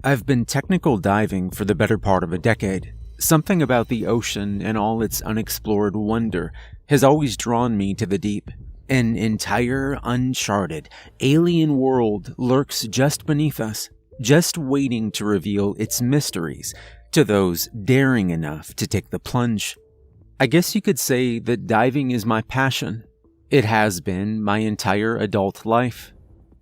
I've been technical diving for the better part of a decade. Something about the ocean and all its unexplored wonder has always drawn me to the deep. An entire, uncharted, alien world lurks just beneath us, just waiting to reveal its mysteries to those daring enough to take the plunge. I guess you could say that diving is my passion. It has been my entire adult life.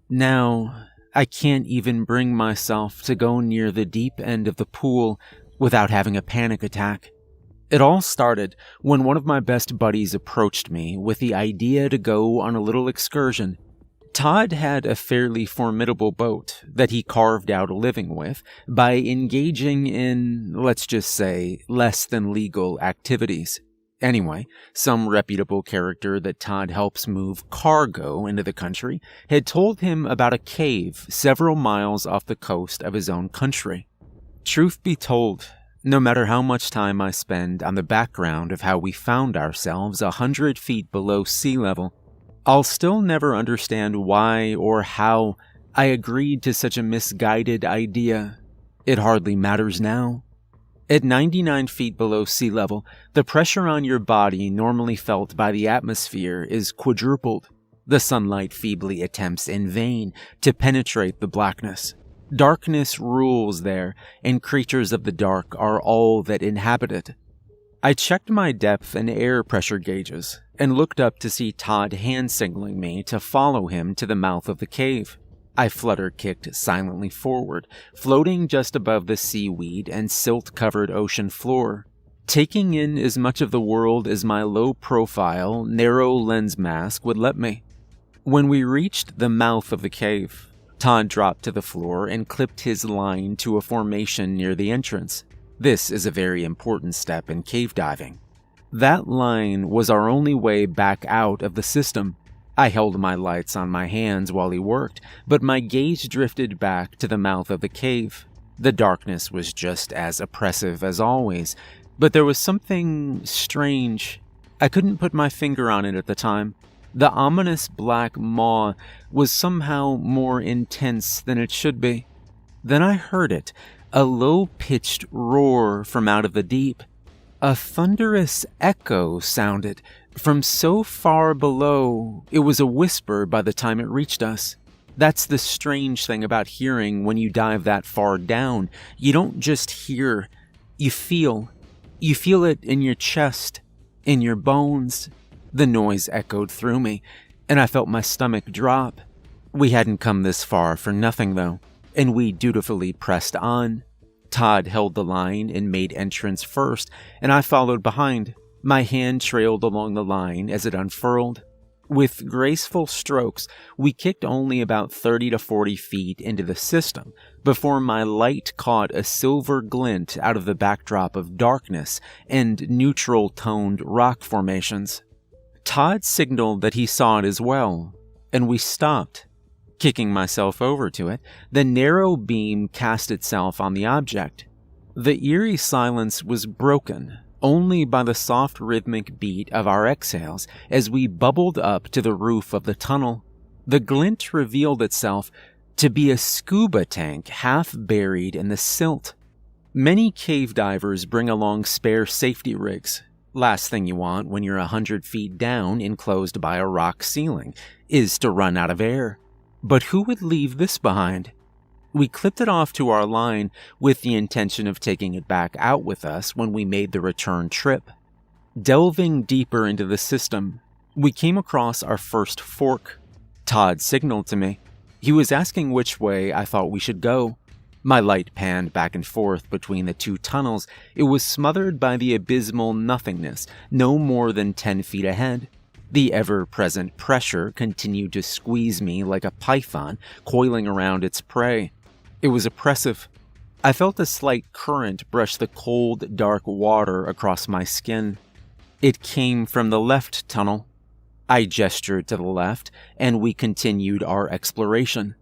Now, I can't even bring myself to go near the deep end of the pool without having a panic attack. It all started when one of my best buddies approached me with the idea to go on a little excursion. Todd had a fairly formidable boat that he carved out a living with by engaging in, let's just say, less than legal activities. Anyway, some reputable character that Todd helps move cargo into the country had told him about a cave several miles off the coast of his own country. Truth be told, no matter how much time I spend on the background of how we found ourselves 100 feet below sea level, I'll still never understand why or how I agreed to such a misguided idea. It hardly matters now. At 99 feet below sea level, the pressure on your body normally felt by the atmosphere is quadrupled. The sunlight feebly attempts in vain to penetrate the blackness. Darkness rules there, and creatures of the dark are all that inhabit it. I checked my depth and air pressure gauges, and looked up to see Todd hand-signaling me to follow him to the mouth of the cave. I flutter-kicked silently forward, floating just above the seaweed and silt-covered ocean floor, taking in as much of the world as my low-profile, narrow lens mask would let me. When we reached the mouth of the cave, Todd dropped to the floor and clipped his line to a formation near the entrance. This is a very important step in cave diving. That line was our only way back out of the system. I held my lights on my hands while he worked, but my gaze drifted back to the mouth of the cave. The darkness was just as oppressive as always, but there was something strange. I couldn't put my finger on it at the time. The ominous black maw was somehow more intense than it should be. Then I heard it, a low-pitched roar from out of the deep. A thunderous echo sounded from so far below, it was a whisper by the time it reached us. That's the strange thing about hearing when you dive that far down. You don't just hear, you feel. You feel it in your chest, in your bones. The noise echoed through me, and I felt my stomach drop. We hadn't come this far for nothing, though, and we dutifully pressed on. Todd held the line and made entrance first, and I followed behind. My hand trailed along the line as it unfurled. With graceful strokes, we kicked only about 30 to 40 feet into the system before my light caught a silver glint out of the backdrop of darkness and neutral-toned rock formations. Todd signaled that he saw it as well, and we stopped. Kicking myself over to it, the narrow beam cast itself on the object. The eerie silence was broken only by the soft rhythmic beat of our exhales as we bubbled up to the roof of the tunnel. The glint revealed itself to be a scuba tank half buried in the silt. Many cave divers bring along spare safety rigs. Last thing you want when you're 100 feet down enclosed by a rock ceiling is to run out of air. But who would leave this behind? We clipped it off to our line with the intention of taking it back out with us when we made the return trip. Delving deeper into the system, we came across our first fork. Todd signaled to me. He was asking which way I thought we should go. My light panned back and forth between the two tunnels. It was smothered by the abysmal nothingness, no more than 10 feet ahead. The ever-present pressure continued to squeeze me like a python coiling around its prey. It was oppressive. I felt a slight current brush the cold, dark water across my skin. It came from the left tunnel. I gestured to the left, and we continued our exploration.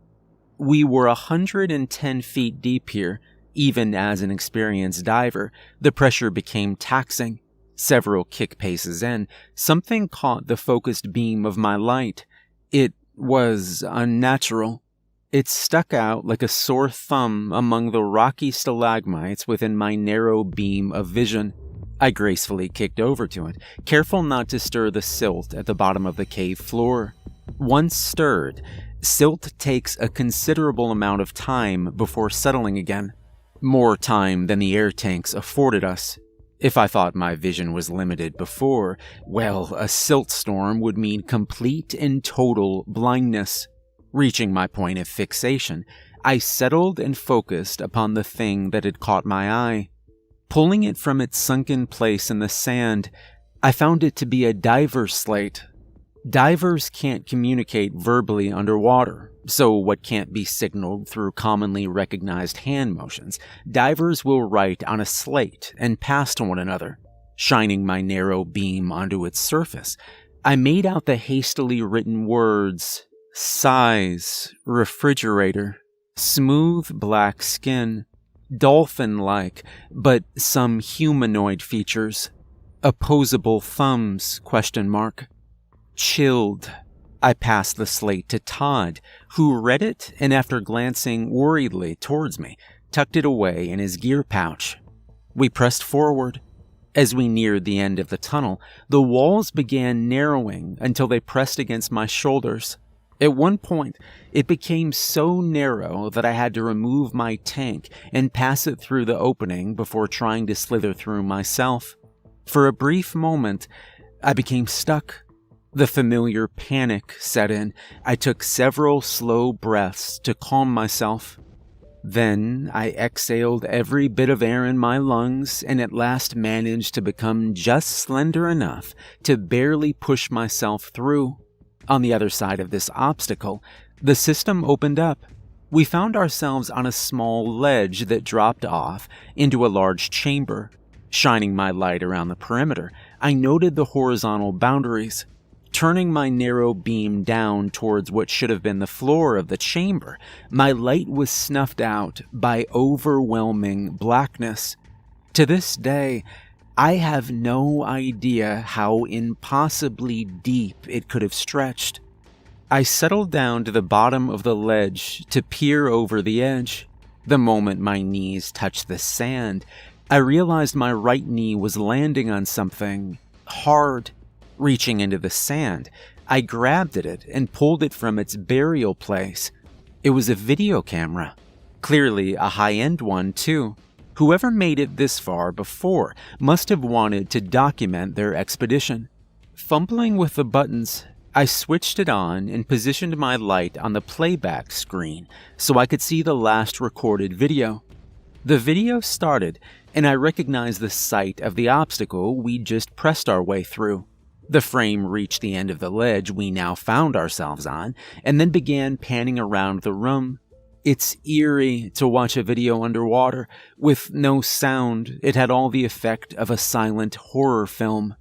We were 110 feet deep here. Even as an experienced diver, the pressure became taxing. Several kick paces in, something caught the focused beam of my light. It was unnatural. It stuck out like a sore thumb among the rocky stalagmites within my narrow beam of vision. I gracefully kicked over to it, careful not to stir the silt at the bottom of the cave floor. Once stirred, silt takes a considerable amount of time before settling again. More time than the air tanks afforded us. If I thought my vision was limited before, well, a silt storm would mean complete and total blindness. Reaching my point of fixation, I settled and focused upon the thing that had caught my eye. Pulling it from its sunken place in the sand, I found it to be a diver's slate. Divers can't communicate verbally underwater, so what can't be signaled through commonly recognized hand motions, divers will write on a slate and pass to one another. Shining my narrow beam onto its surface, I made out the hastily written words: size, refrigerator, smooth black skin, dolphin-like, but some humanoid features, opposable thumbs, ? Chilled. I passed the slate to Todd, who read it and after glancing worriedly towards me, tucked it away in his gear pouch. We pressed forward. As we neared the end of the tunnel, the walls began narrowing until they pressed against my shoulders. At one point, it became so narrow that I had to remove my tank and pass it through the opening before trying to slither through myself. For a brief moment, I became stuck. The familiar panic set in. I took several slow breaths to calm myself. Then I exhaled every bit of air in my lungs and at last managed to become just slender enough to barely push myself through. On the other side of this obstacle, the system opened up. We found ourselves on a small ledge that dropped off into a large chamber. Shining my light around the perimeter, I noted the horizontal boundaries. Turning my narrow beam down towards what should have been the floor of the chamber, my light was snuffed out by overwhelming blackness. To this day, I have no idea how impossibly deep it could have stretched. I settled down to the bottom of the ledge to peer over the edge. The moment my knees touched the sand, I realized my right knee was landing on something hard. Reaching into the sand, I grabbed at it and pulled it from its burial place. It was a video camera. Clearly a high-end one, too. Whoever made it this far before must have wanted to document their expedition. Fumbling with the buttons, I switched it on and positioned my light on the playback screen so I could see the last recorded video. The video started, and I recognized the site of the obstacle we just pressed our way through. The frame reached the end of the ledge we now found ourselves on, and then began panning around the room. It's eerie to watch a video underwater. With no sound, it had all the effect of a silent horror film.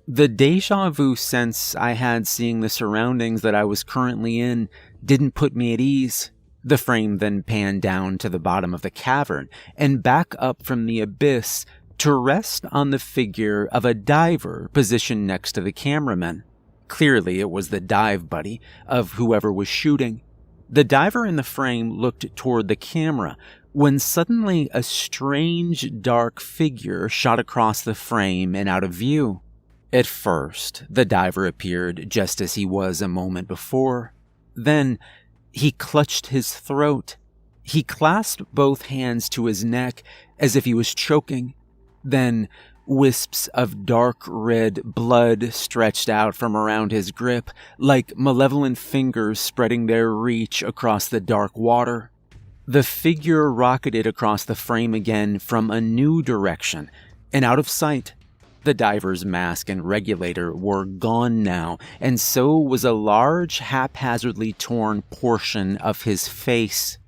The déjà vu sense I had seeing the surroundings that I was currently in didn't put me at ease. The frame then panned down to the bottom of the cavern and back up from the abyss to rest on the figure of a diver positioned next to the cameraman. Clearly it was the dive buddy of whoever was shooting. The diver in the frame looked toward the camera when suddenly a strange dark figure shot across the frame and out of view. At first, the diver appeared just as he was a moment before. Then, he clutched his throat. He clasped both hands to his neck as if he was choking. Then, wisps of dark red blood stretched out from around his grip, like malevolent fingers spreading their reach across the dark water. The figure rocketed across the frame again from a new direction, and out of sight. The diver's mask and regulator were gone now, and so was a large, haphazardly torn portion of his face.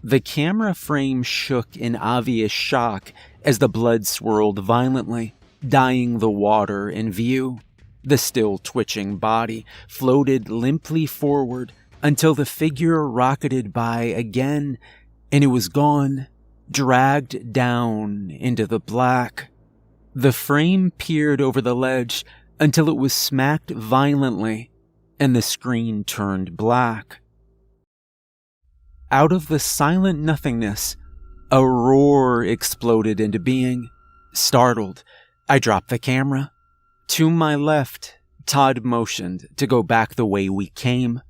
The camera frame shook in obvious shock as the blood swirled violently, dyeing the water in view. The still twitching body floated limply forward until the figure rocketed by again, and it was gone, dragged down into the black. The frame peered over the ledge until it was smacked violently, and the screen turned black. Out of the silent nothingness, a roar exploded into being. Startled, I dropped the camera. To my left, Todd motioned to go back the way we came.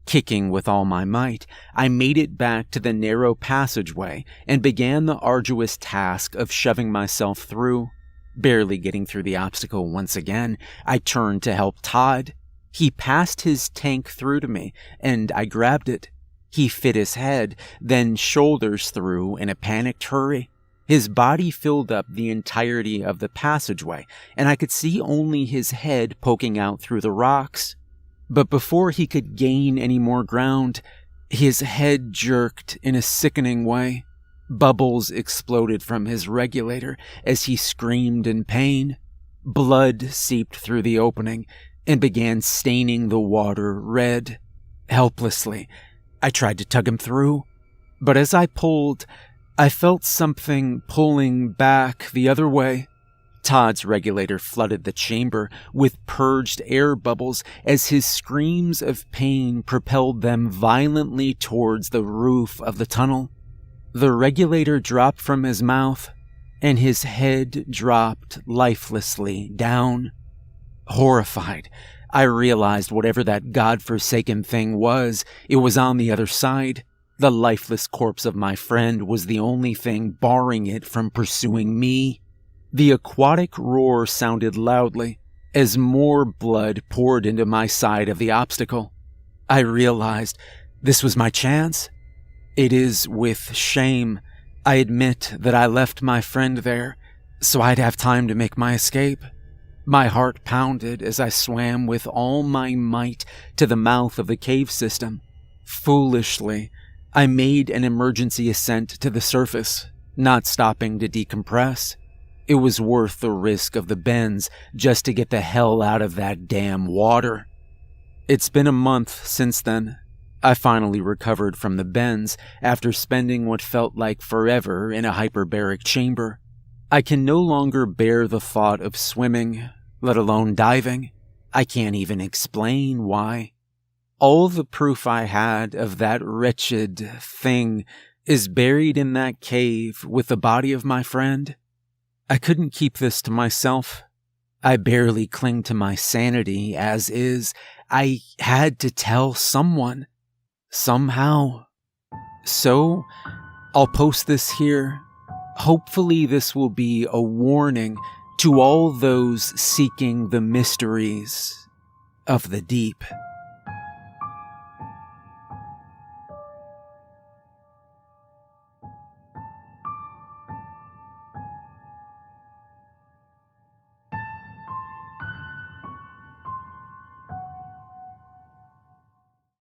Kicking with all my might, I made it back to the narrow passageway and began the arduous task of shoving myself through. Barely getting through the obstacle once again, I turned to help Todd. He passed his tank through to me, and I grabbed it. He fit his head, then shoulders through in a panicked hurry. His body filled up the entirety of the passageway, and I could see only his head poking out through the rocks. But before he could gain any more ground, his head jerked in a sickening way. Bubbles exploded from his regulator as he screamed in pain. Blood seeped through the opening and began staining the water red. Helplessly, I tried to tug him through, but as I pulled, I felt something pulling back the other way. Todd's regulator flooded the chamber with purged air bubbles as his screams of pain propelled them violently towards the roof of the tunnel. The regulator dropped from his mouth, and his head dropped lifelessly down. Horrified, I realized whatever that godforsaken thing was, it was on the other side. The lifeless corpse of my friend was the only thing barring it from pursuing me. The aquatic roar sounded loudly as more blood poured into my side of the obstacle. I realized this was my chance. It is with shame I admit that I left my friend there so I'd have time to make my escape. My heart pounded as I swam with all my might to the mouth of the cave system. Foolishly, I made an emergency ascent to the surface, not stopping to decompress. It was worth the risk of the bends just to get the hell out of that damn water. It's been a month since then. I finally recovered from the bends after spending what felt like forever in a hyperbaric chamber. I can no longer bear the thought of swimming, let alone diving. I can't even explain why. All the proof I had of that wretched thing is buried in that cave with the body of my friend. I couldn't keep this to myself. I barely cling to my sanity as is. I had to tell someone. Somehow. So, I'll post this here. Hopefully this will be a warning to all those seeking the mysteries of the deep.